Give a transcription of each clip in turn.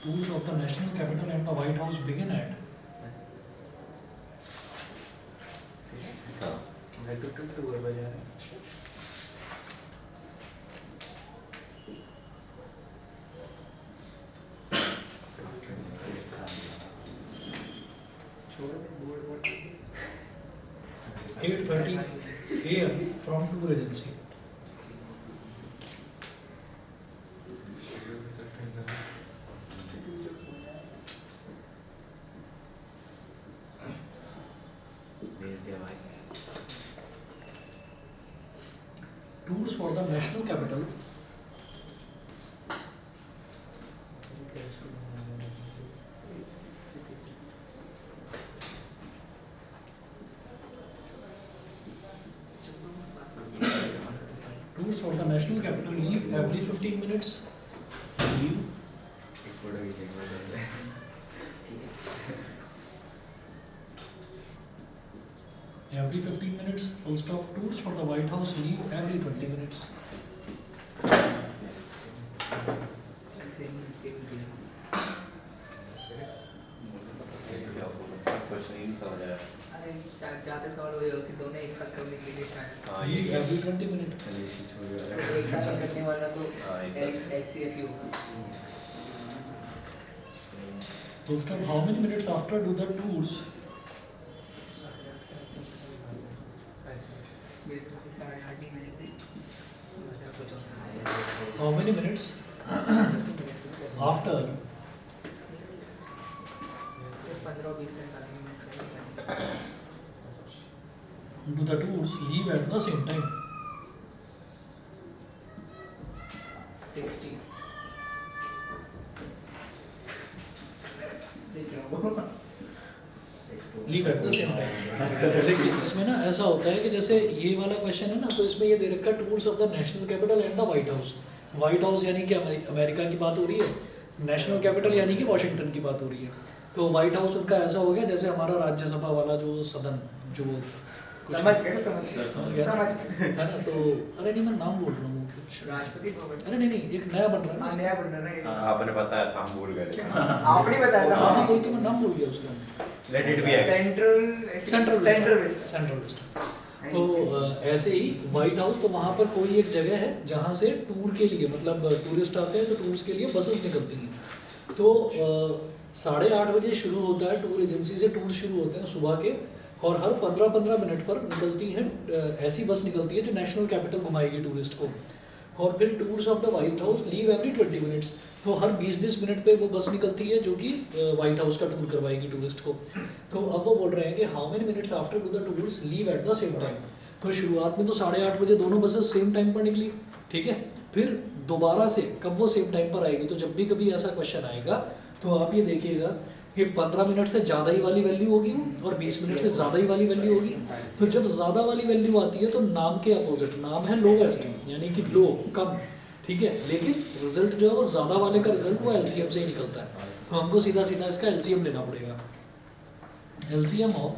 Tours of the national capital and the White House begin at. Board 8:30 a.m. from tour agency. Tours for the national capital. Tours for the national capital leave every 15 minutes. Leave. Every 15 minutes. Full stop. Tours for the White House leave every 20 minutes. जाते सवाल वही हो कि दोनों एक साथ करने के लिए शायद Leave every 20 minutes. एक साथ करने वाला तो HCFU Full stop. How many minutes after do the tours? How many minutes after 15-20 minute do the tours leave at the same time? 60 leave at the same time. देखिए इसमें ना ऐसा होता है कि जैसे ये वाला क्वेश्चन है ना, तो इसमें ये दे रखा है tours of the national capital and the white house. White house यानी कि अमेरिका की बात हो रही है, नेशनल कैपिटल यानी कि वॉशिंगटन की बात हो रही है। तो व्हाइट हाउस उनका ऐसा हो गया जैसे हमारा राज्यसभा वाला जो सदन जो समझ गया है ना। तो अरे नहीं मैं नाम बोल रहा हूँ, राष्ट्रपति भवन। अरे नहीं नहीं एक नया बन रहा है ना, नया बन रहा है आपने बताया था, हम भूल गए। आपने बताया था। हाँ कोई तो मैं नाम भूल गया उसका। Let it be x. Central west. तो ऐसे ही व्हाइट हाउस, तो वहाँ पर कोई एक जगह है जहाँ से टूर के लिए मतलब टूरिस्ट आते हैं, तो टूर्स के लिए बसेस निकलती हैं। तो 8:30 बजे शुरू होता है टूर एजेंसी से, टूर शुरू होते हैं सुबह के, और हर 15-15 मिनट पर निकलती हैं ऐसी बस निकलती है जो नेशनल कैपिटल घुमाएगी टूरिस्ट को। और फिर tours of the white house leave every 20 minutes, तो हर 20-20 मिनट पे वो बस निकलती है जो कि व्हाइट हाउस का टूर करवाएगी टूरिस्ट को। तो अब वो बोल रहे हैं कि how many minutes after do the tours leave at the same time. तो शुरुआत में तो 8:30 बजे दोनों बसेस सेम टाइम पर निकली, ठीक है। फिर दोबारा से कब वो सेम टाइम पर आएगी, तो जब भी कभी ऐसा क्वेश्चन आएगा तो आप ये देखिएगा कि 15 मिनट से ज़्यादा ही वाली वैल्यू होगी और 20 मिनट से ज़्यादा ही वाली वैल्यू होगी। तो जब ज़्यादा वाली वैल्यू आती है तो नाम के अपोजिट, नाम है लोवेस्ट यानी कि लो कम, ठीक है, लेकिन रिजल्ट जो है वो ज़्यादा वाले का रिजल्ट वो एलसीएम से ही निकलता है। तो हमको सीधा सीधा इसका एलसीएम लेना पड़ेगा। LCM of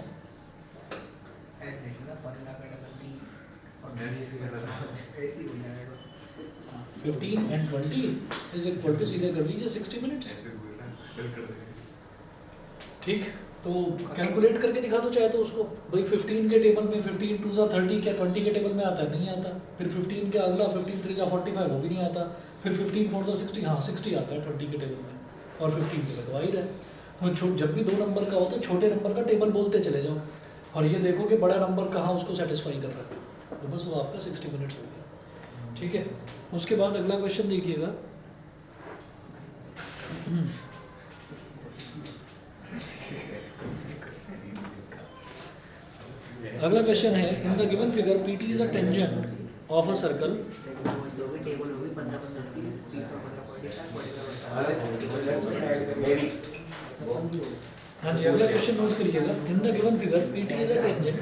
15 and 20 is equal to, सीधे कर लीजिए 60 मिनट्स, ठीक। तो कैलकुलेट करके दिखा दो चाहे तो उसको, भाई 15 के टेबल में 15 2 30 क्या 20 के टेबल में आता है, नहीं आता। फिर 15 के अगला 15 3 45 वो भी नहीं आता। फिर 15 4 60, हाँ 60 आता है 20 के टेबल में, और 15 के में तो आ ही रहा है। तो जब भी 2 नंबर का हो तो छोटे नंबर का टेबल बोलते चले जाओ, और ये देखो कि बड़ा नंबर कहाँ उसको सेटिस्फाई कर रहा है, तो बस वो आपका 60 मिनट्स हो गया, ठीक है। उसके बाद अगला क्वेश्चन देखिएगा। अगला क्वेश्चन है, in the given figure PT is a tangent of a circle. हाँ जी, अगला क्वेश्चन नोट करिएगा। In the given figure PT is a tangent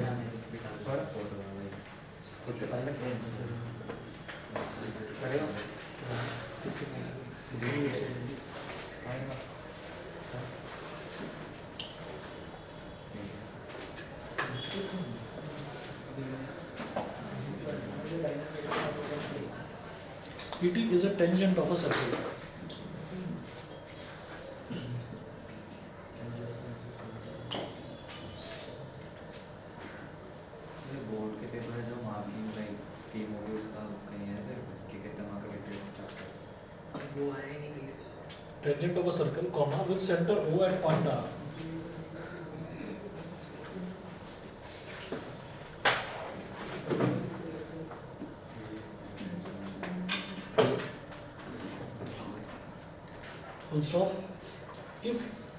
PT is a tangent of a circle. ये बोर्ड के paper है जो marking like scheme होगी उसका कहीं है फिर कि कितना मार्क वेक्टर चार्ज वो आया ही नहीं कहीं से। Tangent of a circle, comma, with center O at point R. Full stop. If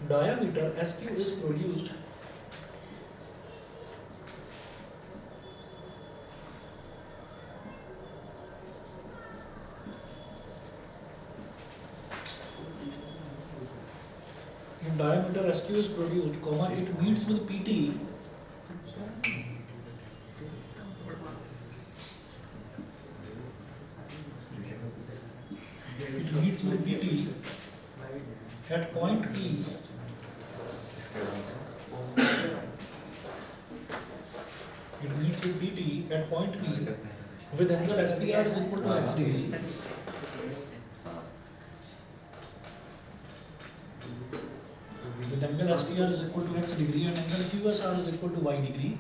diameter SQ is produced diameter SQ is produced, comma, it meets with PT. It meets with PT at point P. It meets with PT at point P with angle SPR is equal to x degree. With angle SPR is equal to x degree and angle QSR is equal to y degree.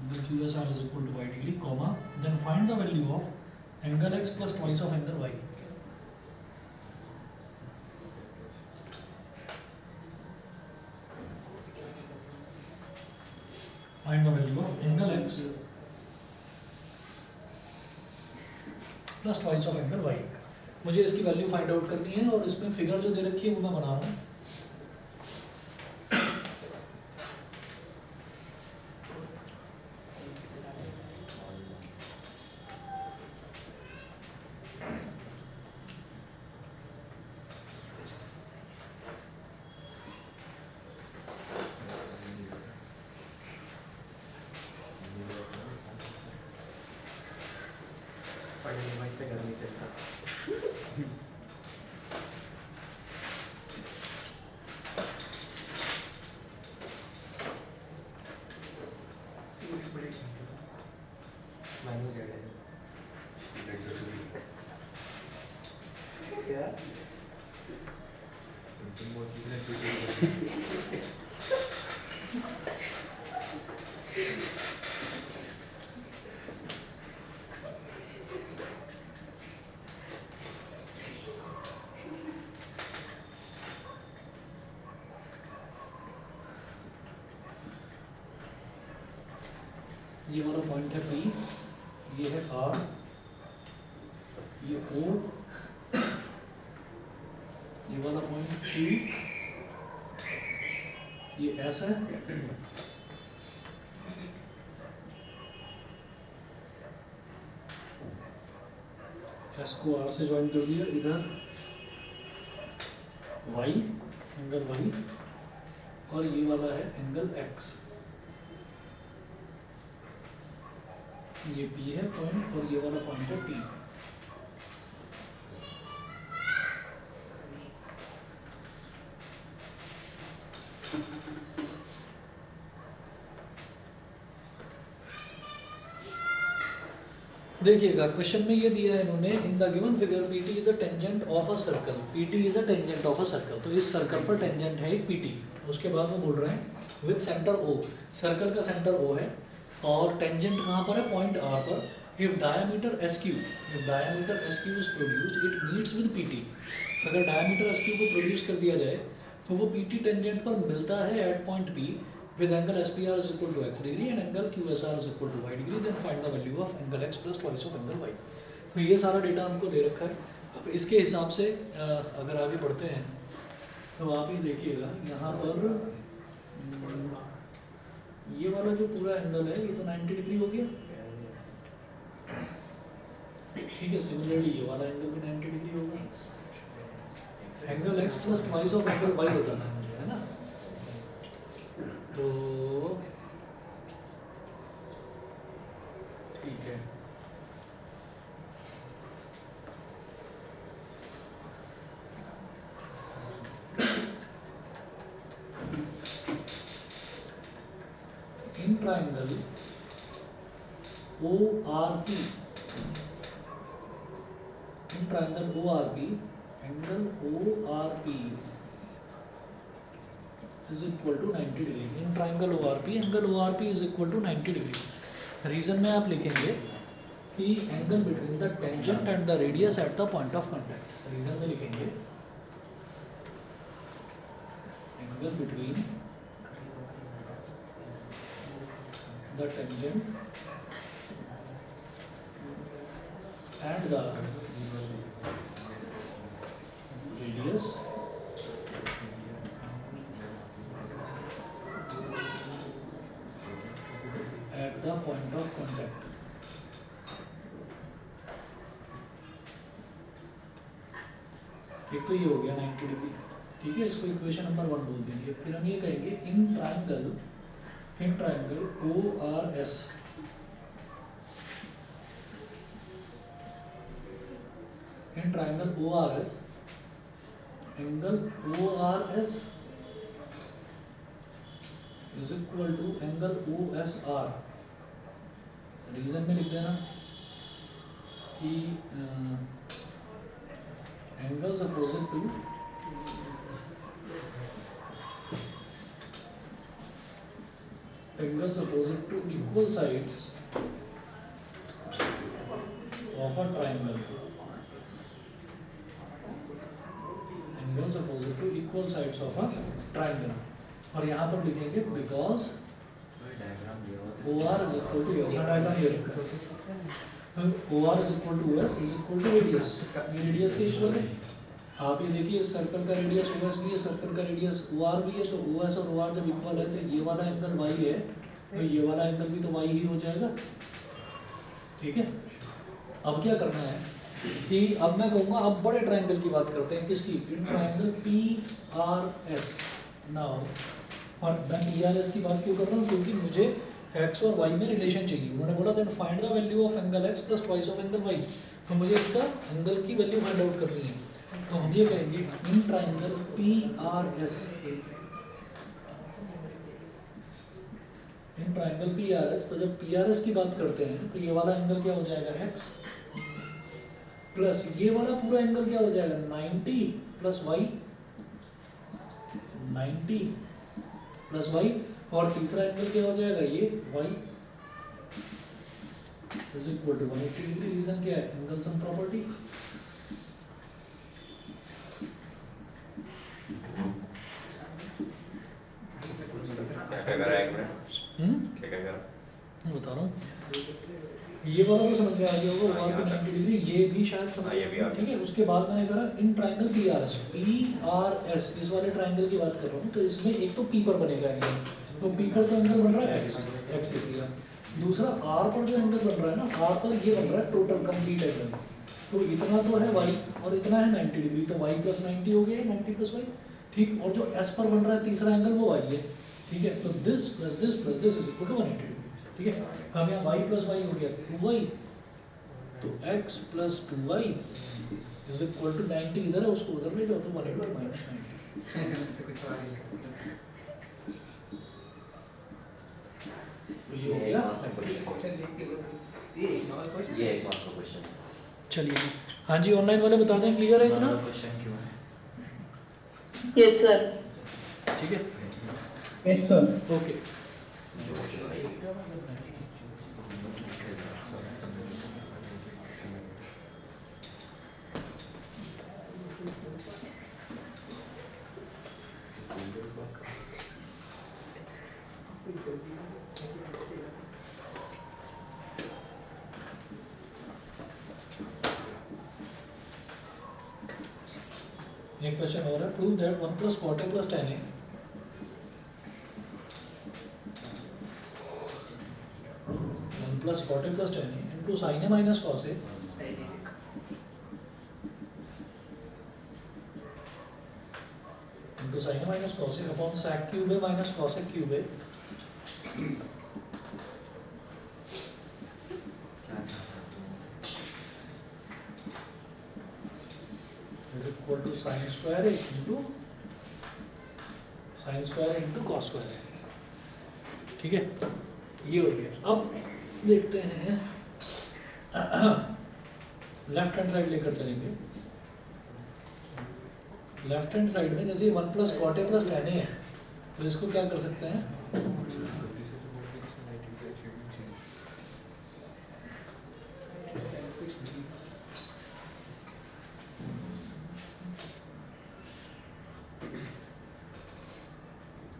Angle QSR is equal to y degree, comma, then find the value of angle x plus twice of angle y. Find the value of angle x plus twice of angle y. मुझे इसकी value find out करनी है और इसमें figure जो दे रखी है वो मैं बना रहा हूँ. पढ़ने में से घर नहीं चलता। मैंने क्या क्या ये वाला पॉइंट है P, ये है R, ये O, ये वाला पॉइंट Q, ये S है, S को R से ज्वाइन कर दिया, इधर Y, एंगल Y, और ये वाला है एंगल X. ये P है पॉइंट और ये वाला पॉइंट है T. देखिएगा क्वेश्चन में ये दिया है इन्होंने, in the given figure PT is a tangent of a circle. PT is a tangent of a circle. तो इस सर्कल पर टेंजेंट है एक PT. उसके बाद वो बोल रहे हैं विद सेंटर O. सर्कल का सेंटर O है और टेंजेंट कहाँ पर है? पॉइंट R पर. If diameter SQ is produced it meets with PT. अगर डायमीटर SQ को प्रोड्यूस कर दिया जाए तो वो PT टेंजेंट पर मिलता है at point P with angle SPR is equal to x degree and angle QSR is equal to y degree. Then find the value of angle x plus twice of angle y. तो ये सारा data हमको दे रखा है. अब इसके हिसाब से अगर आगे बढ़ते हैं तो आप ही देखिएगा यहाँ पर ये वाला जो पूरा एंगल है ये तो 90 डिग्री हो गया. ठीक है. सिमिलरली ये वाला एंगल भी 90 डिग्री होगा. Angle x plus twice of angle y बताना है मुझे, है ना. तो ठीक है. In triangle ORP, in triangle ORP, angle ORP is equal to 90 degree. In triangle ORP, angle ORP is equal to 90 degree. Reason में आप लिखेंगे कि angle between the tangent and the radius at the point of contact. Reason में लिखेंगे angle between the tangent and the radius at the point of contact. एक तो ये हो गया 90 डिग्री, ठीक है, इसको इक्वेशन नंबर 1 बोल देंगे। फिर हम ये कहेंगे in triangle ORS, in triangle ORS, angle ORS is equal to angle OSR. Reason में लिख देना कि angles opposite to equal sides of a triangle. Angles opposite to equal sides of a triangle. और यहाँ पर लिखेंगे because OR is equal to diagram ये OR is equal to OS is equal to radius. ये radius के equal है। आप ये देखिए इस सर्कल का रेडियस OS भी है, सर्कल का रेडियस OR भी है, तो OS और OR जब इक्वल है तो ये वाला एंगल Y है तो ये वाला एंगल भी तो Y ही हो जाएगा, ठीक है। अब क्या करना है कि अब मैं कहूँगा अब बड़े ट्रायंगल की बात करते हैं, किसकी, इन ट्रायंगल PRS। नाउ और मैं PRS की बात क्यों कर रहा हूँ, क्योंकि मुझे x और y में रिलेशन चाहिए। उन्होंने बोला then find the value of angle x plus twice of angle y, तो मुझे इसका एंगल की वैल्यू फाइंड आउट करनी है। तो हम ये कहेंगे in triangle PRS, in triangle PRS, तो जब PRS की बात करते हैं तो ये वाला एंगल क्या हो जाएगा x प्लस ये वाला पूरा एंगल क्या हो जाएगा 90 प्लस y, 90 प्लस y, और तीसरा एंगल क्या हो जाएगा ये y is equal to 180 degree. रीजन क्या है, एंगल सम प्रॉपर्टी। क्या कर रहा है क्या कर रहा है बता रहा हूँ, ये वाला तो समझ में आ गया होगा, और भी 90 डिग्री, ये भी शायद समझ ये भी आ में, ठीक है। उसके बाद मैंने कहा इन ट्रायंगल PRS, इस वाले ट्रायंगल की बात कर रहा हूँ, तो इसमें एक तो P पर बनेगा एंगल, तो P पर तो एंगल बन रहा है x लिखिएगा। दूसरा R पर जो एंगल बन रहा है ना, R पर ये बन रहा है टोटल कंप्लीट एंगल, तो इतना तो है y और इतना है 90 डिग्री, तो y प्लस 90 हो गया 90 प्लस y, ठीक। और जो S पर बन रहा है तीसरा एंगल वो y है, ठीक है। तो this plus this plus this is equal to 180 degree, ठीक है। हम यहाँ y प्लस y हो गया 2y, तो x plus 2y is equal to 90, इधर है उसको उधर ले जाओ तो 180 माइनस 90, तो ये हो गया। ये एक मार्क का क्वेश्चन है। चलिए जी, हाँ जी, ऑनलाइन वाले बता दें, क्लियर है इतना? क्वेश्चन क्यों है? Yes sir. ठीक है, यस सर। ओके। एक क्वेश्चन और है, प्रूव दैट 1 प्लस 40 प्लस 10 है 1 प्लस 40 प्लस 10 है into sine A minus cos A into sine A minus cos A upon sec cube A minus cos A cube A क्या चाहता है तुम? is equal to sin square a into sin square a into cos square a, ठीक है। ये हो गया। अब देखते हैं लेफ्ट हैंड साइड लेकर चलेंगे। लेफ्ट हैंड साइड में जैसे 1 plus cot A plus tan A है, तो इसको क्या कर सकते हैं,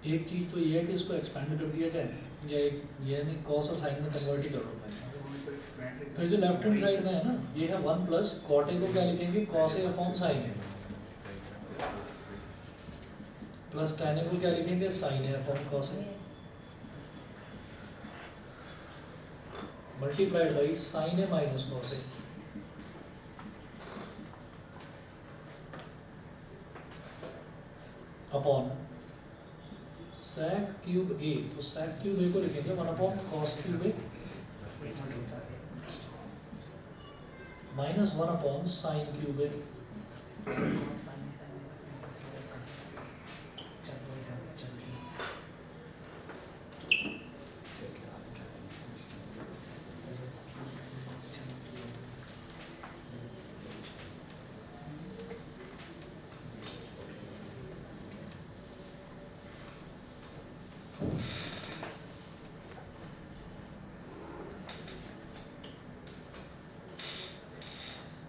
एक चीज़ तो ये है कि इसको एक्सपेंड कर दिया जाए, या एक ये नहीं कॉस और साइन में कन्वर्ट ही कर लो मैं। फिर जो लेफ्ट हैंड साइड में है ना, ये है 1 प्लस कॉट ए को क्या लिखेंगे, cos A upon sine A, plus tan A को क्या लिखेंगे, sine A upon cos A, multiplied by sine A minus cos A. Upon sec cube A, तो sec क्यूब ए को लिखेंगे 1 upon cos cube A minus 1 upon sin cube A.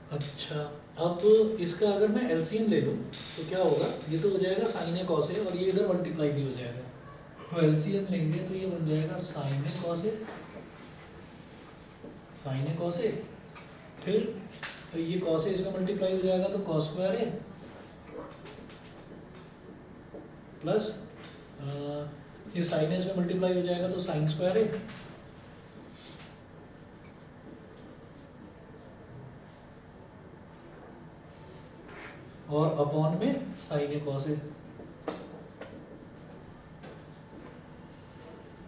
अच्छा, अब इसका अगर मैं एलसीएम ले लूँ तो क्या होगा, ये तो हो जाएगा साइन ए कॉस ए और ये इधर मल्टीप्लाई भी हो जाएगा, तो एलसीएम लेंगे तो ये बन जाएगा sign A cos A, sign A cos A, फिर तो ये कॉस ए इसमें मल्टीप्लाई हो जाएगा तो कॉस स्क्वायर ए प्लस ये साइन ए इसमें मल्टीप्लाई हो जाएगा तो साइन स्क्वायर ए, और अपॉन में साइन ए कॉस ए,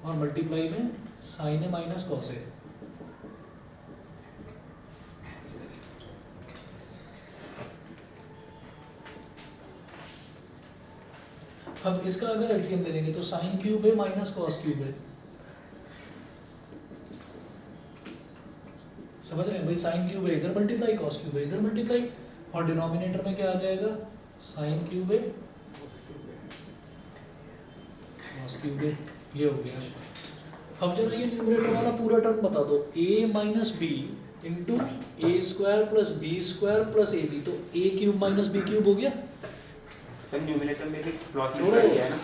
और मल्टीप्लाई में साइन ए माइनस कॉस ए। अब इसका अगर एलसीएम ले लेंगे तो sign cube A minus cos cube ए, समझ रहे हैं भाई, साइन क्यूब ए इधर मल्टीप्लाई, कॉस क्यूब ए इधर मल्टीप्लाई, और डिनोमिनेटर में क्या आ जाएगा, साइन क्यूब ए कॉस क्यूब ए, ये हो गया। अब जरा ये न्यूमरेटर वाला पूरा टर्म बता दो, a minus B into A square plus B square plus A b, तो a cube minus B cube हो गया। सर न्यूमरेटर में भी क्रॉस मल्टीप्लाई किया है ना,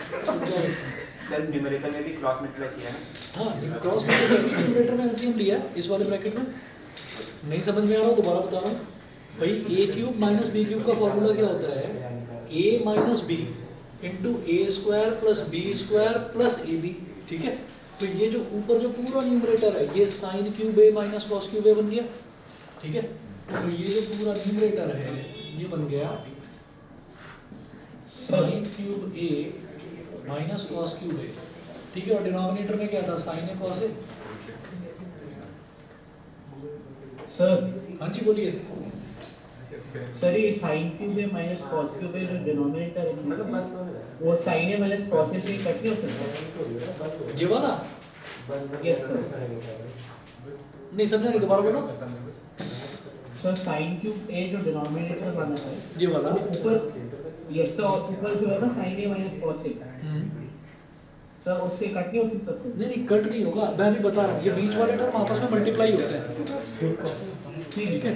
सर न्यूमरेटर में भी क्रॉस मल्टीप्लाई किया है ना। हाँ, क्रॉस मल्टीप्लाई न्यूमरेटर में एलसीएम लिया इस वाले ब्रैकेट में, नहीं समझ में आ रहा हो दोबारा बता रहा हूँ भाई, A cube minus B cube का फॉर्मूला क्या होता है, A minus B into A square plus B square plus A B, ठीक है। तो ये जो ऊपर जो पूरा न्यूमरेटर है ये sign cube A minus cos cube ए बन गया, ठीक है। तो ये जो पूरा न्यूमरेटर है ये बन गया sign cube A minus cos cube ए, ठीक है। और डिनोमिनेटर में क्या था, sign A cos A. Sir हाँ जी बोलिए। सर ये साइन क्यूब है माइनस कॉस क्यूब है, जो डिनोमिनेटर है वो साइन है माइनस कॉस ए से कट नहीं हो सकता, ये वाला यस सर। नहीं समझा, नहीं दोबारा बोलो। सर साइन क्यूब ए जो डिनोमिनेटर बना है ये वाला वो ऊपर, यस सर, ऊपर जो है ना sign A minus cos A, sir उससे कट नहीं हो सकता सर। नहीं नहीं कट नहीं होगा, मैं अभी बता रहा हूँ, ये बीच वाले टर्म आपस में मल्टीप्लाई होते हैं, ठीक है।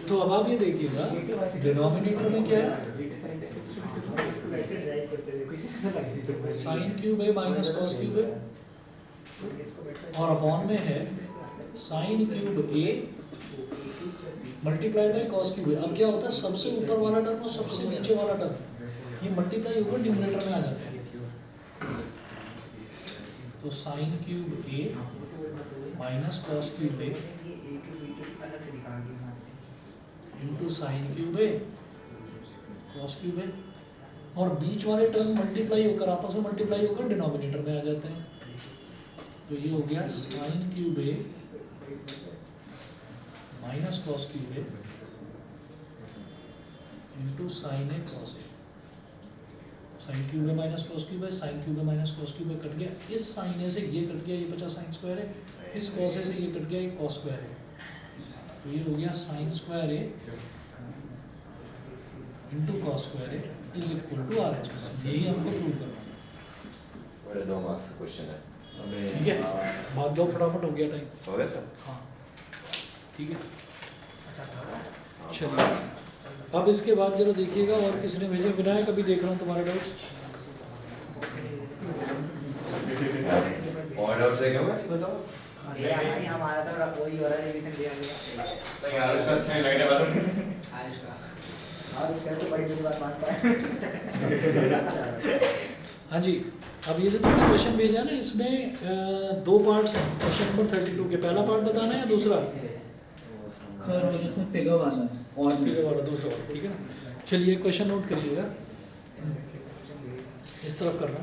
तो अब आप ये देखिएगा डिनोमिनेटर में क्या है, साइन क्यूब है माइनस कॉस क्यूब है, और अपॉन में है sine cube A multiplied by cos cube A. अब क्या होता है, सबसे ऊपर वाला टर्म और सबसे नीचे वाला टर्म ये मल्टीप्लाई होकर न्यूमरेटर में आ जाते हैं। तो sign cube A minus cos cube A into sine cube A cos cube ए, और बीच वाले टर्म मल्टीप्लाई होकर आपस में मल्टीप्लाई होकर डिनोमिनेटर में आ जाते हैं। तो ये हो गया sign cube A minus cos cube A into sine A cos A. Sign cube है माइनस कॉस क्यूब है, साइन क्यूब है माइनस कॉस क्यूब है, कट गया। इस साइन ए से ये कट गया, ये बचा साइन स्क्वायर है। इस कॉस ए से ये कट गया, ये कॉस स्क्वायर है। तो ये हो गया sine square a into cos square a is equal to R H S. यही हमको प्रूव करना है। बड़े 2 मार्क्स का क्वेश्चन है। ठीक है, भाग दो फटाफट, हो गया टाइम। हो गया सर? हाँ ठीक है, चलिए अब इसके बाद जरा देखिएगा और किसने भेजा। विनायक अभी देख रहा हूँ तुम्हारे डाउट्स। और डाउट्स है क्या बताओ? ये हमारा तो वही हो रहा है, रिवीजन दिया गया। तो यार उसका अच्छा नहीं लग रहा बात। आज का और इसका तो बड़ी बड़ी बात मानता है। हाँ जी, अब ये जो तुमने क्वेश्चन भेजा ना, इसमें 2 पार्ट्स हैं क्वेश्चन नंबर 32 के। पहला पार्ट बताना है या दूसरा? सर वो जिसमें फिगर वाला है और फिगर वाला, दूसरा वाला, ठीक है ना। चलिए क्वेश्चन नोट करिएगा, इस तरफ करना।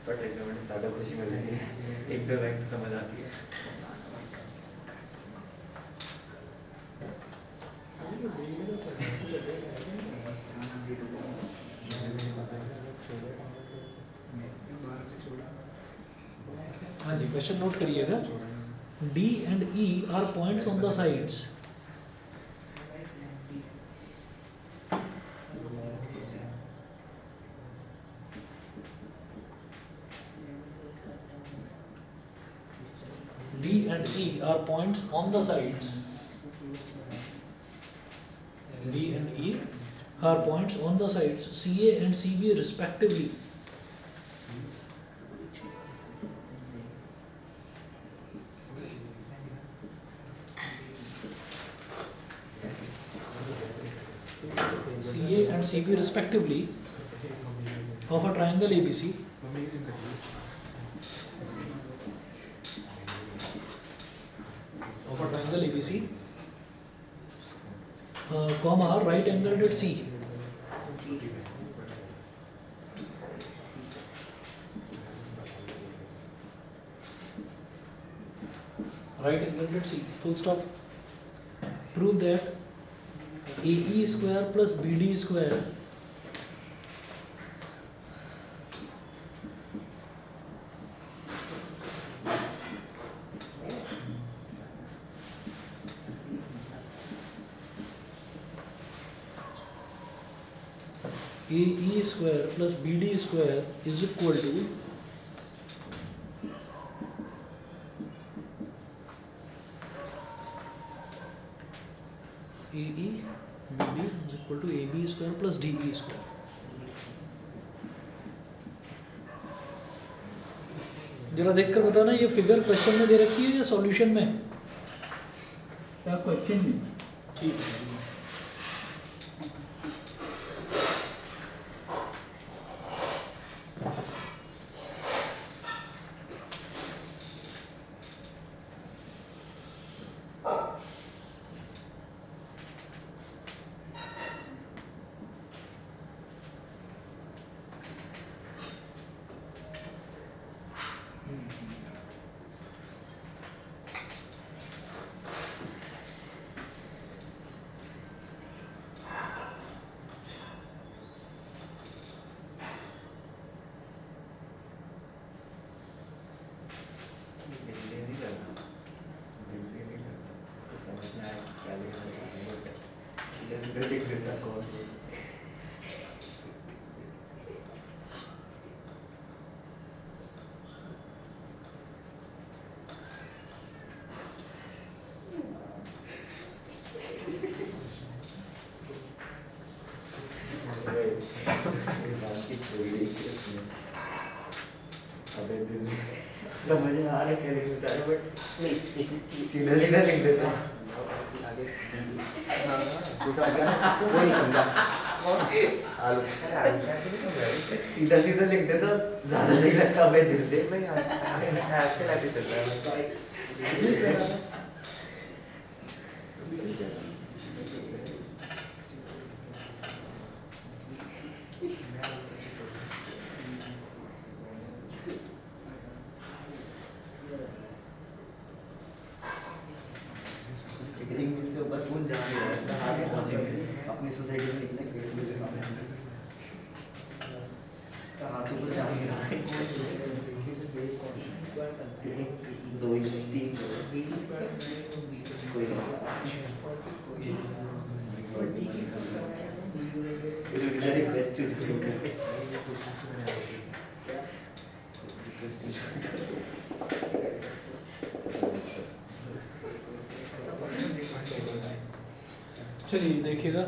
बट एग्जाम में ज़्यादा खुशी मिलेगी, 1-2 लाइन समझ आती है। हाँ जी, क्वेश्चन नोट करिएगा। D and E are points on the sides D and E are points on the sides. D and E are points on the sides CA and CB respectively. CA and CB respectively of a triangle ABC. Of a triangle ABC, comma, right angled at C. Right angled at C, full stop. Prove that AE square plus BD square AE square plus BD square is equal to AE BD is equal to AB square plus DE square. जरा देखकर बताना, ये figure question में दे रखी है या solution में? क्या क्वेश्चन में? ठीक है। समझ में आ रहा है क्या लिखना चाह रहे, बट नहीं सीधा सीधा लिख देता हूँ। वो नहीं समझा। सीधा सीधा लिख देता, ज्यादा सही लगता है। दिल देख नहीं आजकल ऐसे चल रहा है। अपनी सोसाइटी से निकले गेट के सामने हाथ ऊपर जा नहीं रहा है दो ही तीन कोई रिक्वेस्ट चलिए देखिएगा,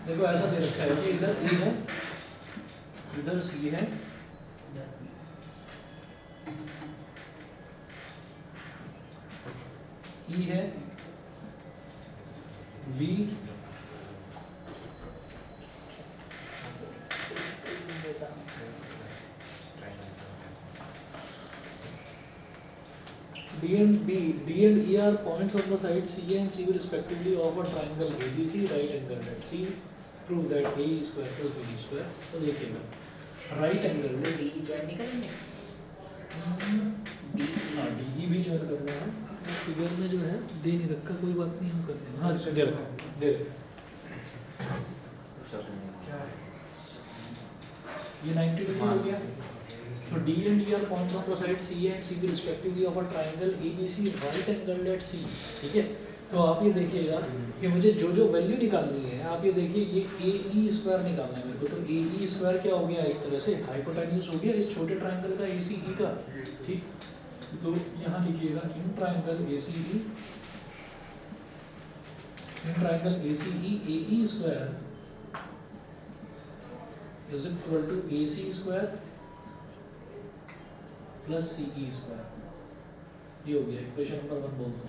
देखो ऐसा दे रखा है कि इधर E है, इधर C है, E है, B, D and E are points on the side C and C respectively of a triangle ABC right angled at C. Prove that A is square plus B is square. तो देखिएगा, right angle से D join नहीं करेंगे हाँ DE भी join करना है, figure में जो है दे नहीं रखा, कोई बात नहीं, हम करते हैं, हाँ दे रखा, दे रखा। ये 90 डिग्री हो गया। So D and E are points on the side C and C respectively of a triangle ABC right angled at C, ठीक है। तो आप ये देखिएगा कि मुझे जो जो वैल्यू निकालनी है, आप ये देखिए ये AE स्क्वायर निकालना है मेरे को, तो AE स्क्वायर क्या हो गया, एक तरह से हाइपोटेन्यूज हो गया इस छोटे ट्राइंगल का ACE का, ठीक। तो यहाँ लिखिएगा in triangle ACE AE square is equal to AC square plus CE square, ये हो गया इक्वेशन नंबर 1 बोल दो।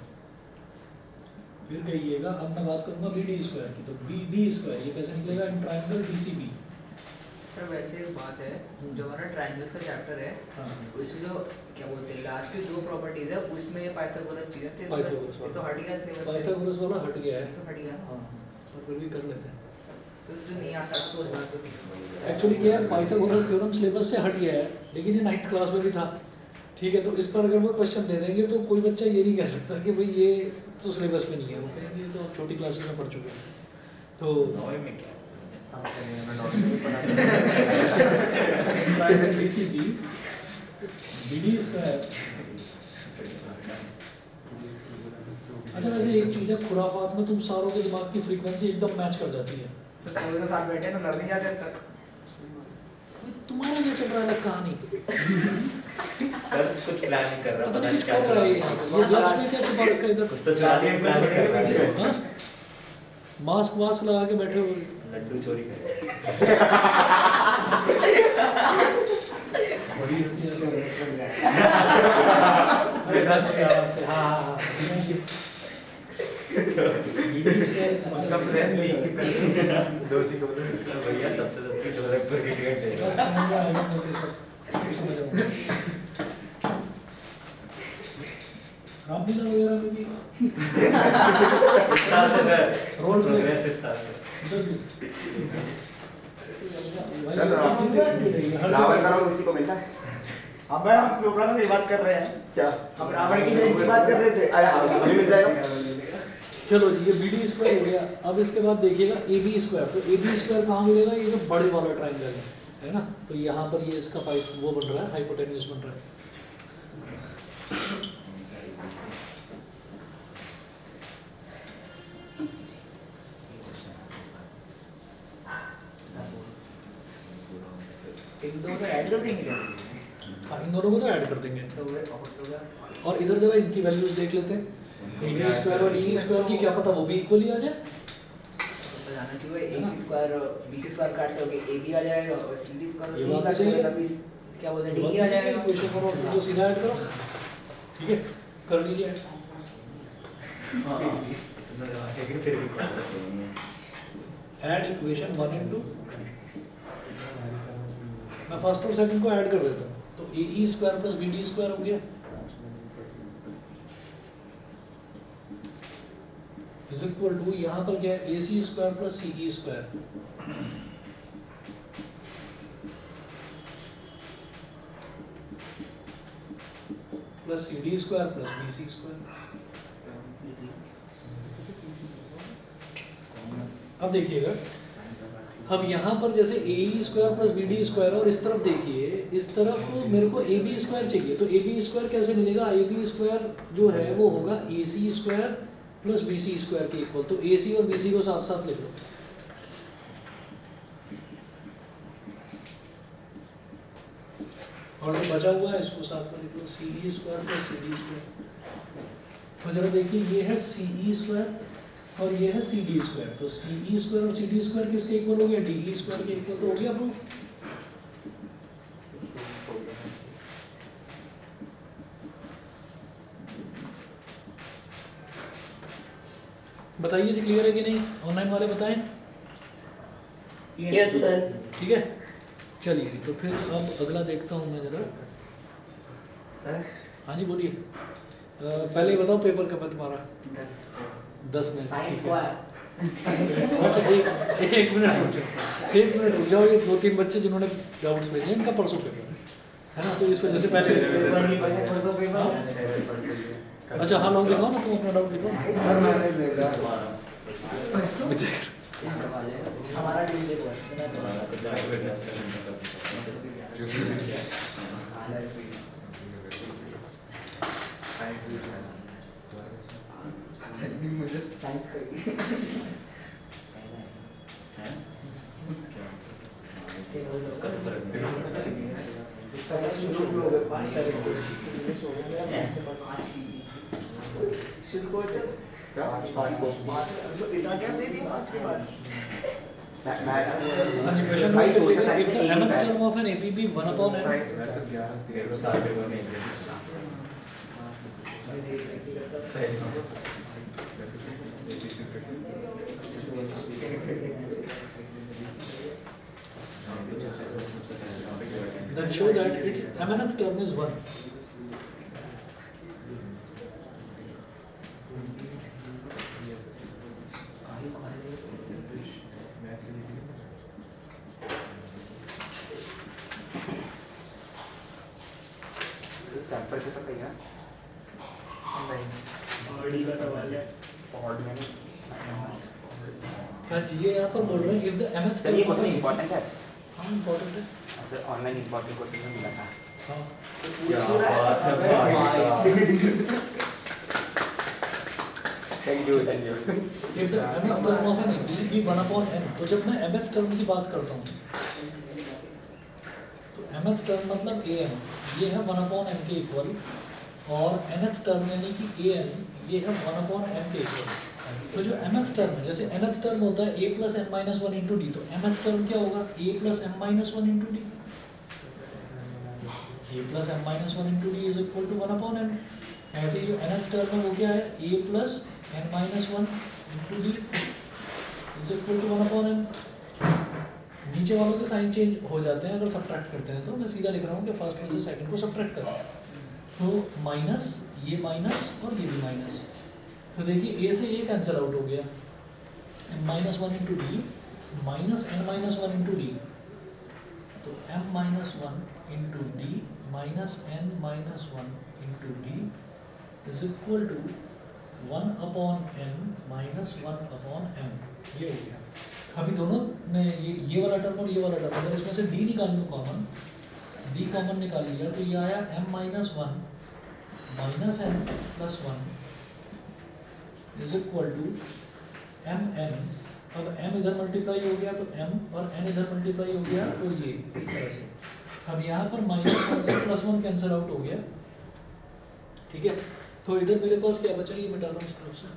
फिर कहिएगा, अब मैं बात करूंगा BD स्क्वायर की, तो BD स्क्वायर ये कैसे निकलेगा, इन ट्राइंगल BCB। सर वैसे एक बात है, जो हमारा ट्राइंगल्स का चैप्टर है, हाँ उसमें जो क्या बोलते हैं लास्ट की दो प्रॉपर्टीज है, उसमें ये पाइथागोरस चीजें थे, पाइथागोरस ये तो हट गया सिलेबस से, पाइथागोरस वाला हट गया है, तो हट गया। हाँ और फिर भी कर लेते हैं। तो जो नहीं आता तो उस बात को एक्चुअली क्या है, पाइथागोरस थ्योरम सिलेबस से हट गया है, लेकिन ये 9th क्लास में भी था, ठीक है। तो इस पर अगर वो क्वेश्चन दे देंगे तो कोई बच्चा ये नहीं कह सकता कि भाई ये तो सिलेबस में नहीं है, वो कहेंगे ये तो छोटी क्लासेस में पढ़ चुके हैं। तो ट्राइंगल BCB BD स्क्वायर। अच्छा वैसे एक चीज़ है, खुराफात में तुम सारों के दिमाग की फ्रीक्वेंसी एकदम मैच कर जाती है। सर पूरे साथ बैठे तो लड़ नहीं जाते अब तक। तुम्हारा क्या चल रहा है कहानी, सर कुछ प्लान नहीं कर रहा, पता नहीं कुछ कर रहा है ये ग्लव्स में क्या छुपा रखा है इधर, कुछ तो चुरा दिया, प्लान नहीं कर रहा है। हाँ? मास्क वास्क लगा के बैठे हुए, लड्डू चोरी कर बड़ी हंसी आ रही है। अरे 10 के आराम से, हाँ हाँ हाँ ये उसका प्लान नहीं दो तीन कपड़े इसका भैया सबसे सस्ती गोरखपुर की टिकट दे बस समझ में आएगा मुझे सब, समझ आऊंगा। रामलीला वगैरह में भी रोल प्रोग्रेस इस तरह से इधर भी चल रावण का नाम उसी को मिलता है। अब भाई हम सुप्रानो की बात कर रहे हैं, क्या हम रावण की जयंती की बात कर रहे थे। अरे हाँ अभी मिल जाएगा। चलो जी, ये BD स्क्वायर हो गया। अब इसके बाद देखिएगा AB स्क्वायर, तो AB स्क्वायर कहाँ मिलेगा, ये जो बड़े वाला ट्राइंगल है ना, तो यहाँ पर ये इसका पाइप वो बन रहा है, हाइपोटेन्यूज बन रहा है। इन दोनों को ऐड कर देंगे क्या? हाँ इन दोनों को तो ऐड कर देंगे, तो वो बहुत हो गया। और इधर जरा इनकी वैल्यूज देख लेते हैं। AB स्क्वायर और DE स्क्वायर की क्या पता वो भी इक्वली आ जाए। तो जाना क्यों है, AC स्क्वायर और BC स्क्वायर काट दोगे, AB आ जाएगा और CD स्क्वायर और ये CD बात काट सही है। दोगे, तब इस क्या बोलते हैं DE आ जाएगा। इक्वेशन करो, उसको सीधा ऐड करो, ठीक है, कर लीजिए। लेकिन फिर भी ऐड इक्वेशन 1 and 2, मैं फर्स्ट और सेकंड को ऐड कर देता हूँ, तो AE square plus BD square हो गया इज इक्वल टू, यहाँ पर क्या है, AC square plus CE square, plus C D square plus B C square. अब देखिएगा, अब यहाँ पर जैसे A E square plus B D square, और इस तरफ देखिए, इस तरफ मेरे को ए बी स्क्वायर चाहिए, तो ए बी स्क्वायर कैसे मिलेगा? ए बी स्क्वायर जो है वो होगा A C square plus B C square के इक्वल। तो ए सी और बी सी को साथ साथ लिख लो। और जो बचा हुआ है इसको साथ में लिख लो, C E square plus C D square. तो जरा देखिए, ये है सी ई स्क्वायर और ये है सी डी स्क्वायर। तो सी ई स्क्वायर और सी डी स्क्वायर किसके इक्वल हो गया? डी ई स्क्वायर के इक्वल। तो हो गया प्रूफ। बताइए जी, क्लियर है कि नहीं? ऑनलाइन वाले बताएं। Yes sir. ठीक है, चलिए तो फिर अब अगला देखता हूँ मैं जरा। सर हाँ जी बोलिए। पहले बताओ पेपर कब है तुम्हारा? 10 मिनट, साइंस ठीक हुआ है। अच्छा एक मिनट रुक जाओ। ये 2-3 बच्चे जिन्होंने डाउट्स भेजे इनका परसों पेपर है ना, तो इस वजह से पहले अच्छा हाँ लोग दिखाओ ना, तुम अपना डाउट दिखाओ हमारा डिलीट हुआ साइंस करिए शुरू हो गए 5 तारीख को शुरू को क्या 5 को इतना क्या दे दी 5 के बाद हाँ जी, question number 2 if the mth term of an APB 1/n then show that its mth term is 1. Sample के तो कहीं बॉडी का सवाल है पॉड में हाँ जी, ये यहाँ पर बोल रहे हैं if the mth सर ये term of question an important है। हाँ इम्पोर्टेंट है। सर ऑनलाइन इंपॉर्टेंट क्वेश्चन में मिला था। हाँ thank you thank you. if the mth term of an APB be 1/n, तो जब मैं mth term की बात करता हूँ तो mth term मतलब an, ये है 1/n के इक्वल, और nth term यानी कि an, ये है 1/n के इक्वल। तो जो mth टर्म है, जैसे nth टर्म होता है a plus n minus 1 into d, तो mth टर्म क्या होगा? a plus m minus 1 into d। a plus m minus 1 into d is equal to 1/n। ऐसे ही जो nth टर्म है वो क्या है? a plus n minus 1 into d is equal to 1/n। नीचे वालों के साइन चेंज हो जाते हैं अगर सब्ट्रैक्ट करते हैं, तो मैं सीधा लिख रहा हूँ कि फर्स्ट में से सेकंड को सब्ट्रैक्ट करो, तो माइनस, ये माइनस और ये भी माइनस। तो देखिए a से a कैंसिल आउट हो गया, m minus 1 into d minus n minus 1 into d, तो m minus 1 into d minus n minus 1 into d is equal to 1/n minus 1/m। ये हो गया। अभी दोनों में ये वाला टर्म और ये वाला टर्म, अगर इसमें से d निकाल लूँ कॉमन, d कॉमन निकाल लिया तो ये आया m minus 1 minus n plus 1 is equal to mn। अब m इधर मल्टीप्लाई हो गया तो m, और n इधर मल्टीप्लाई हो गया तो ये इस तरह से। अब यहाँ पर -1 से +1 कैंसिल आउट हो गया, ठीक है। तो इधर मेरे पास क्या बचा, ये मिटा रहा हूँ इस तरफ से।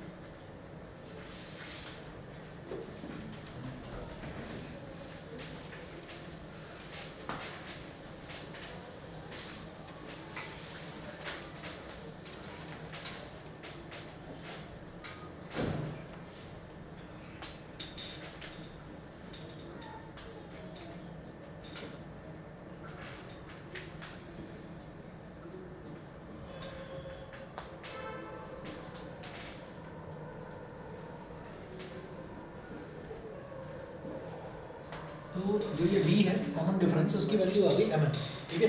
तो जो ये d है कॉमन डिफरेंस, उसकी वैल्यू आ गई mn, ठीक है।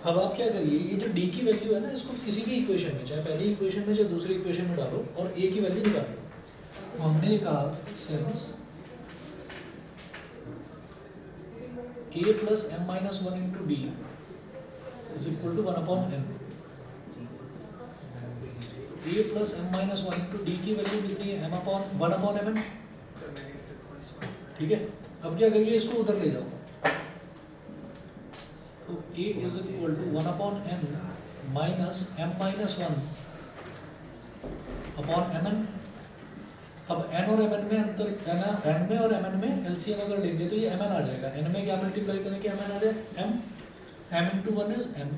अब आप क्या करिए, ये जो डी की वैल्यू है ना, इसको किसी भी इक्वेशन में, चाहे पहली इक्वेशन में चाहे दूसरी इक्वेशन में डालो और ए की वैल्यू निकाल लो। तो हमने कहा since a plus m minus one into d is equal to 1/n, तो a plus m minus one into d की वैल्यू कितनी है, m/1/mn। ठीक है, अब क्या करिए, इसको उधर ले जाओ, तो a is equal to 1/n minus m minus 1/mn। अब n और mn में अंतर, n में और mn में एलसीएम अगर लेंगे तो ये mn आ जाएगा। n में क्या मल्टीप्लाई करेंगे, mn आ जाएगा, m into 1 is m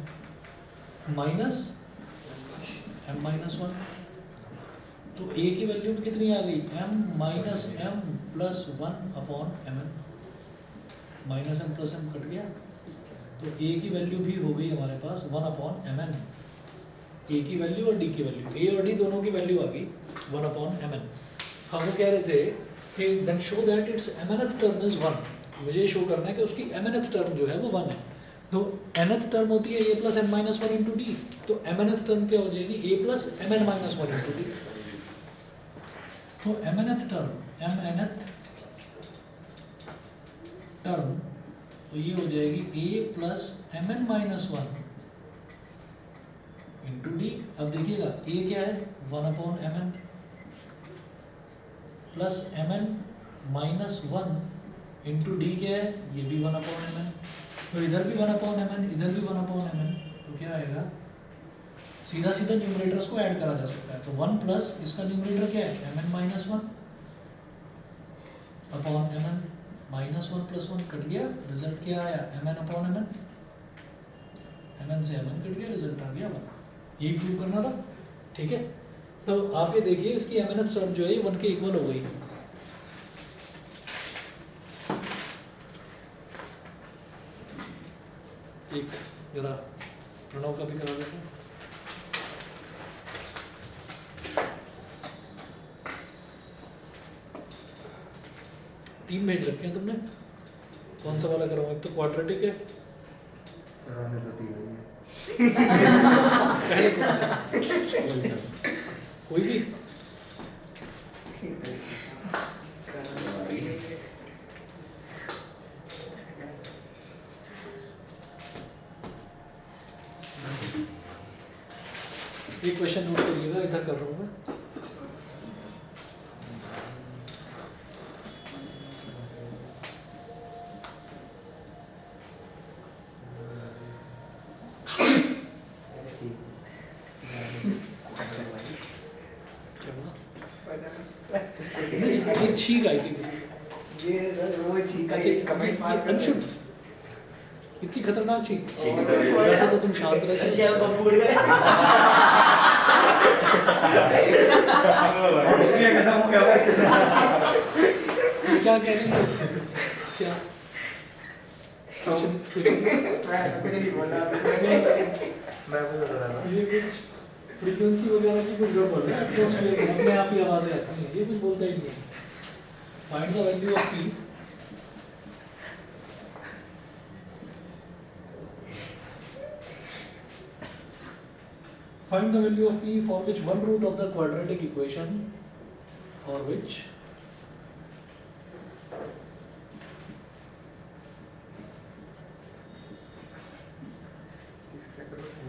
minus m minus 1। तो a की वैल्यू में कितनी आ गई, m minus m plus 1/mn, minus m plus m cut गया, तो a की वैल्यू भी हो गई हमारे पास 1/mn। a की वैल्यू और d की वैल्यू, a और d दोनों की वैल्यू आ गई 1/mn। हम वो कह रहे थे कि then show that it's mnth term is 1, मुझे शो करना है कि उसकी mnth टर्म जो है वो 1 है। तो nth टर्म होती है a plus n minus 1 into D, तो mnth टर्म क्या हो जाएगी, a plus mn minus 1 into D. तो mnth टर्म तो ये हो जाएगी a plus mn minus 1 into D. अब देखिएगा a क्या है, 1/mn plus mn minus 1 into D क्या है, ये भी 1/mn, तो इधर भी 1/mn, इधर भी 1/mn, तो क्या आएगा, सीधा सीधा न्यूमरेटर्स को ऐड करा जा सकता है। तो 1 प्लस इसका न्यूमरेटर क्या है, mn minus 1 upon mn minus 1 plus 1 cut गया, रिजल्ट क्या आया, mn/mn, mn से mn कट गया, रिजल्ट आ गया 1। ये प्रूव करना था। ठीक है, तो आप ये देखिए इसकी mnth टर्म जो है 1 के इक्वल हो गई। एक जरा प्रणव का भी करा देते हैं। तीन मेज रखे हैं तुमने, कौन सा वाला कराऊं, एक तो क्वाड्रेटिक है, पहले कौन सा, कोई भी, एक क्वेश्चन नोट करिएगा, इधर कर रहा हूँ मैं। एक छींक आई थी किसी, ये सर वो छींक अच्छा आई, कमेंट मार कर अंशुल, इतनी खतरनाक छींक, वैसे तो तुम शांत रहते हो। जब हम उड़ गए खत्म हो गया। क्या कह रही हो, क्या कुछ कुछ नहीं बोला। मैं भी बता रहा ये कुछ फ्रीक्वेंसी वगैरह की कुछ गड़बड़ है, एटमॉस्फेयर में अपने आप ही आवाजें आती हैं, ये कुछ बोलता ही नहीं है। Find the value of P, find the value of p for which one root of the quadratic equation for which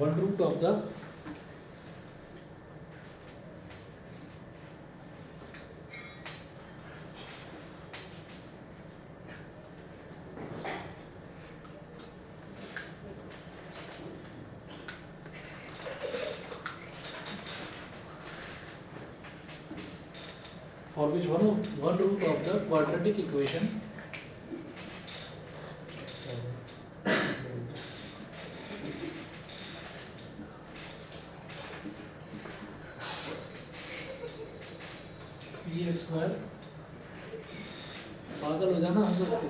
one root of the for which one root of the quadratic equation px square, पागल हो जाना हंस हंस के,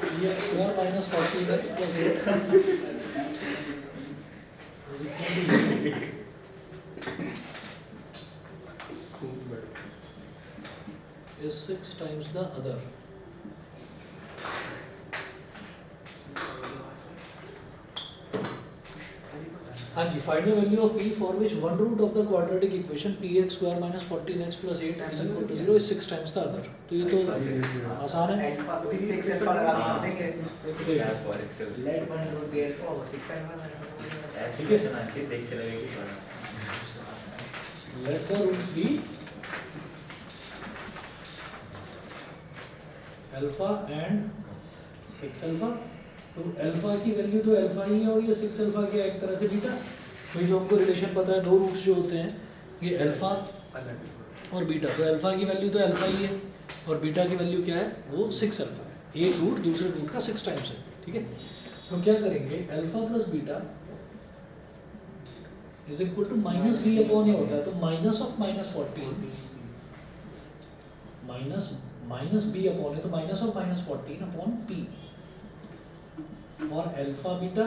px square minus 14x plus 8 is equal to 0. is 6 times the other. हाँ जी, find the value of p for which one root of the quadratic equation px square minus 14x plus 8 is equal to 0 is 6 times the other. तो ये तो आसान है। Alpha 6 alpha लगा के देंगे That's for Excel. Let 1 root pair को 6 alpha ऐसी क्वेश्चन आनी चाहिए, देख के लगे कि बना। Let the roots be alpha and 6 alpha. तो अल्फा की वैल्यू तो अल्फा ही है और ये 6 अल्फा के एक तरह से बीटा। तो ये जो हमको रिलेशन पता है, दो रूट्स जो होते हैं ये अल्फा और बीटा, तो अल्फा की वैल्यू तो अल्फा ही है और बीटा की वैल्यू क्या है, वो 6 अल्फा है। एक रूट दूसरे रूट का 6 टाइम्स है, ठीक है। तो क्या करेंगे, alpha plus beta is equal to minus b upon ये होता है, तो minus of minus 14 minus b upon है, तो minus of minus 14 upon p. और अल्फा बीटा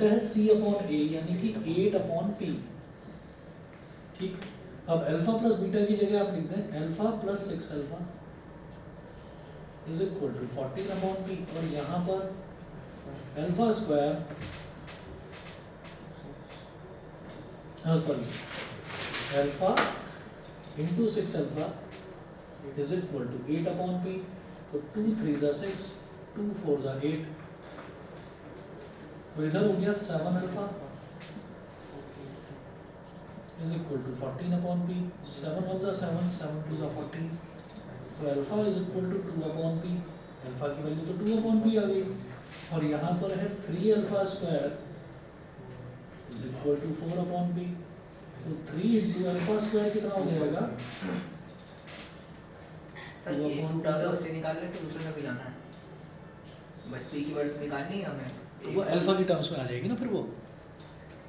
है c अपॉन a, यानी कि 8 अपॉन p, ठीक। अब अल्फा प्लस बीटा की जगह आप लिख दें alpha plus 6 alpha is equal to 14 upon p, और यहाँ पर alpha square alpha into 6 alpha is equal to 8 upon p। तो 2 3 6, 2 4 8, तो इधर हो गया 7 alpha is equal to 14 upon p. 7 1 7, 7 2 14, तो alpha is equal to 2 upon p. Alpha की वैल्यू तो 2 अपॉन पी आ गई, और यहाँ पर है 3 alpha square is equal to 4 upon p. तो 3 इंटू अल्फा स्क्वायर कितना हो जाएगा, सर ये उठा दो, उसे निकाल ले तो दूसरे में भी जाना है, बस p की वैल्यू निकालनी है हमें। तो वो अल्फा की टर्म्स में आ जाएगी ना फिर वो।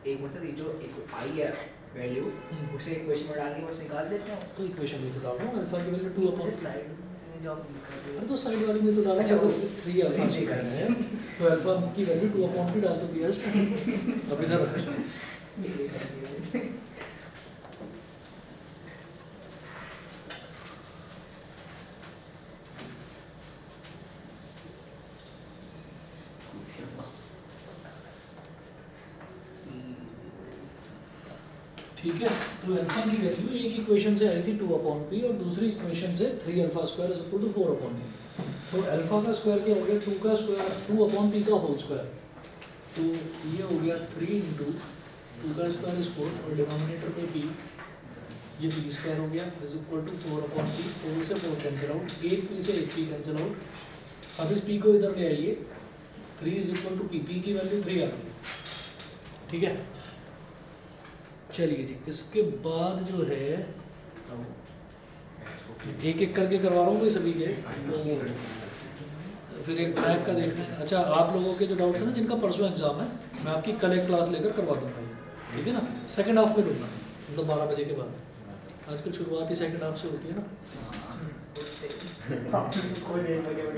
एक मतलब ये जो एक आई है वैल्यू, उसे इक्वेशन में डाल के बस निकाल देते हैं। तो इक्वेशन में तो डाल रहा हूँ अल्फा की वैल्यू 2 अपॉन, इस साइड में जो आप लिखा अरे है तो साइड वाली में तो डाला अच्छा, वो 3 अल्फा स्क्वायर है, तो अल्फा की वैल्यू 2 अपॉन पी डाल तो दिया इसमें। अब इधर ठीक है। तो अल्फा की वैल्यू एक इक्वेशन से आई थी 2 अपॉन पी, और दूसरी इक्वेशन से 3 alpha square is equal to 4 upon p. तो अल्फा का स्क्वायर क्या हो गया, 2 का स्क्वायर 2 अपॉन पी का होल स्क्वायर, तो ये हो गया 3 इंटू 2 का स्क्वायर इज 4, और डिनोमिनेटर पे पी, ये पी स्क्वायर हो गया is equal to 4 upon p. 4 से 4 कैंसिल आउट, 1 पी से 1 पी कैंसिल आउट। अब इस पी को इधर ले आइए, 3 is equal to p, p की वैल्यू 3 आ गई, ठीक है। चलिए जी, इसके बाद जो है एक एक करके करवा रहा हूँ भाई सभी के, तो फिर एक ट्रैक का देखना है। अच्छा, आप लोगों के जो डाउट्स हैं ना, जिनका परसों एग्जाम है, मैं आपकी कल एक क्लास लेकर करवा दूंगा ये, ठीक है ना। सेकंड हाफ में दूंगा, मतलब 12 बजे के बाद। आजकल शुरुआत ही सेकंड हाफ से होती है ना।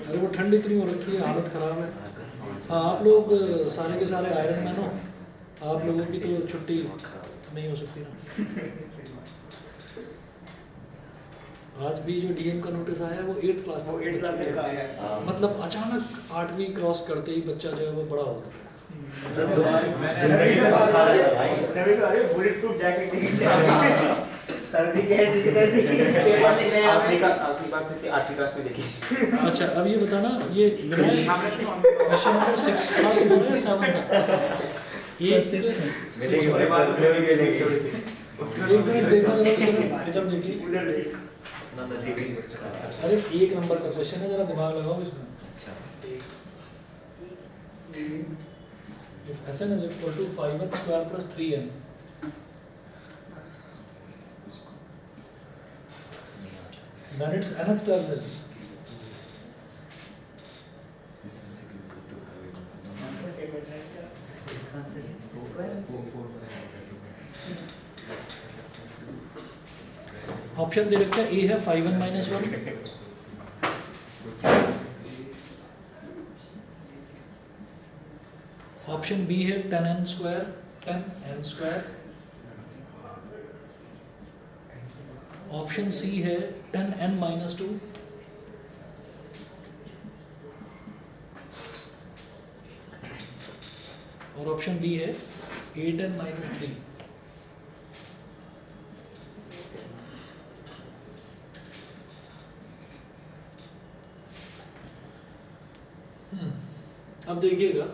अरे वो ठंड इतनी हो रखी है, हालत ख़राब है। हाँ, आप लोग सारे के सारे आयरन मैन हो, आप लोगों की तो छुट्टी नहीं हो सकती ना। आज भी जो डीएम का नोटिस आया है वो 8th क्लास वो 8th क्लास तक का आया है। मतलब अचानक 8वीं क्रॉस करते ही बच्चा जो है वो बड़ा हो जाता है। जिंदगी से बाहर आ रहा है भाई। नवी से आ रही है, बुलेट प्रूफ जैकेट सर्दी के ऐसी की तैसी पेपर लिख रहे हैं आखिरी बार किसी 8वीं क्लास में देखी। अच्छा, अब ये बताना, ये क्वेश्चन नंबर 6 था तुम्हारा या 7 था? एक उसके बाद इधर देखिए, अरे 1 नंबर का क्वेश्चन है, जरा दिमाग लगाओ इसमें। If Sn is equal to 5n square plus 3n, then its nth term is option दे रखा है, ए है 5n minus 1, ऑप्शन बी है 10n square, 10n square, option C है 10n minus 2, और ऑप्शन डी है 8n minus 3. अब देखिएगा,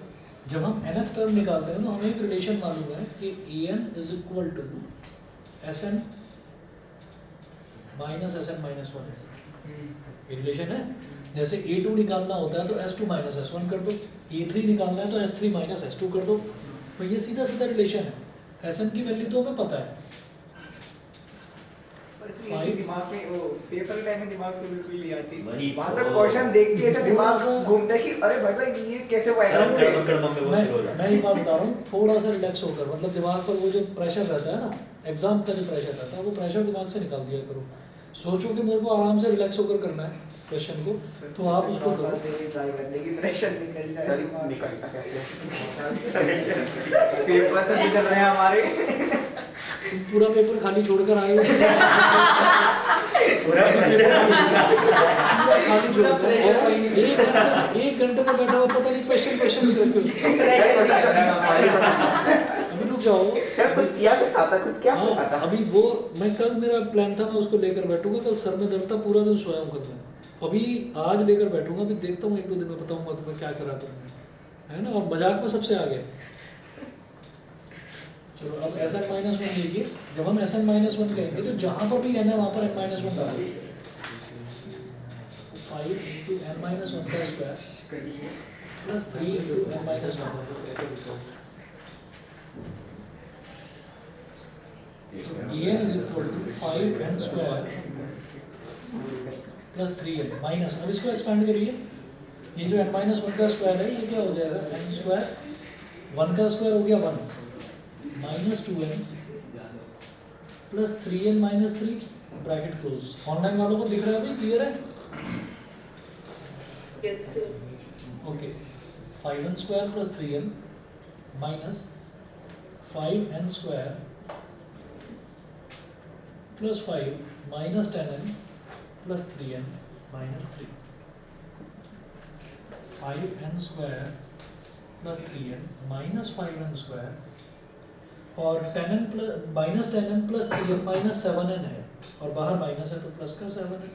जब हम nth टर्म निकालते हैं तो हमें एक रिलेशन मालूम है कि an is equal to Sn minus Sn minus 1, ये रिलेशन है। जैसे A2 निकालना होता है तो S2 माइनस S1 कर दो, A3 निकालना है तो S3 माइनस S2 कर दो, तो ये सीधा सीधा रिलेशन है। Sn की वैल्यू तो हमें पता है। दिमाग में वो पेपर के टाइम में दिमाग में बिल्कुल नहीं आती। वही वहाँ तो। तक क्वेश्चन देख के ऐसा दिमाग थोड़ा सा- घूमता है कि अरे भाई साहब ये कैसे हुआ एकदम से है। एकदम पे वो शुरू हो जाता मैं ये बात बता रहा हूँ, थोड़ा सा रिलैक्स होकर, मतलब दिमाग पर वो जो प्रेशर रहता है ना, एग्जाम का जो प्रेशर रहता है, वो प्रेशर दिमाग से निकाल दिया करो। सोचो कि मेरे को आराम से रिलैक्स होकर करना है क्वेश्चन को, तो आप उसको करो। ट्राई करने की प्रेशर निकल जाए सर दिमाग से। निकलता कैसे? पेपर से निकल रहे हैं हमारे। तुम पूरा पेपर खाली छोड़कर आए हो, पूरा प्रेशर पूरा खाली छोड़कर, और एक घंटे से बैठा हुआ, पता नहीं क्वेश्चन निकल के। अभी रुक जाओ। सर कुछ किया तो था, कुछ क्या हाँ, था? अभी वो मैं कल मेरा प्लान था, मैं उसको लेकर बैठूंगा, कल सर में दर्द था, पूरा दिन सोया हूँ कल मैं। अभी आज लेकर बैठूंगा, अभी देखता हूँ 1-2 दिन में बताऊंगा तुम्हें क्या करा तुमने, है ना। और मजाक में सबसे आगे। चलो अब Sn माइनस 1 लीजिए। जब हम Sn माइनस 1 कहेंगे तो जहाँ पर भी n है वहाँ पर n माइनस 1 डालो। 5 इंटू n माइनस 1 का square plus 3 into n minus 1। an is equal to 5n square plus 3n minus, अब इसको एक्सपेंड करिए। ये जो n माइनस 1 का स्क्वायर है, ये क्या हो जाएगा, n स्क्वायर, 1 का स्क्वायर हो गया 1, minus 2n plus 3n minus 3, bracket close. Online वालों को दिख रहा है भाई, क्लियर है? Yes, sir. Okay, 5n square plus 3n minus 5n square plus 5 minus 10n plus 3n minus 3, 5n square plus 3n minus 5n square, और 10n plus minus 10n plus 3n minus 7n है, और बाहर minus है तो plus का 7n,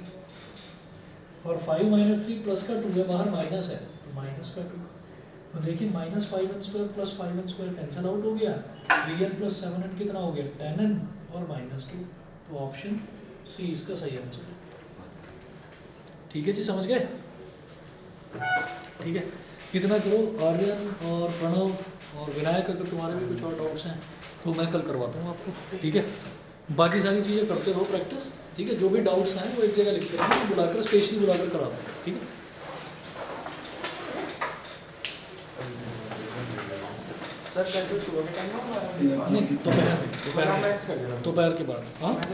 और 5 minus 3 plus का 2 है, बाहर माइनस है तो माइनस का 2। तो देखिए minus 5n square plus 5n square cancel out हो गया, 3n प्लस 7n कितना हो गया, 10n और माइनस 2। तो ऑप्शन सी इसका सही आंसर है। ठीक है जी, समझ गए? ठीक है, इतना करो। आर्यन और प्रणव और विनायक, अगर तुम्हारे भी कुछ और डाउट्स हैं तो मैं कल करवाता हूँ आपको। ठीक है, बाकी सारी चीज़ें करते रहो प्रैक्टिस। ठीक है, जो भी डाउट्स हैं वो एक जगह लिखते रहो, बुलाकर स्पेशली बुलाकर करा दो। ठीक है, सर कल सुबह में टाइम होगा? नहीं दोपहर में, दोपहर के बाद। हाँ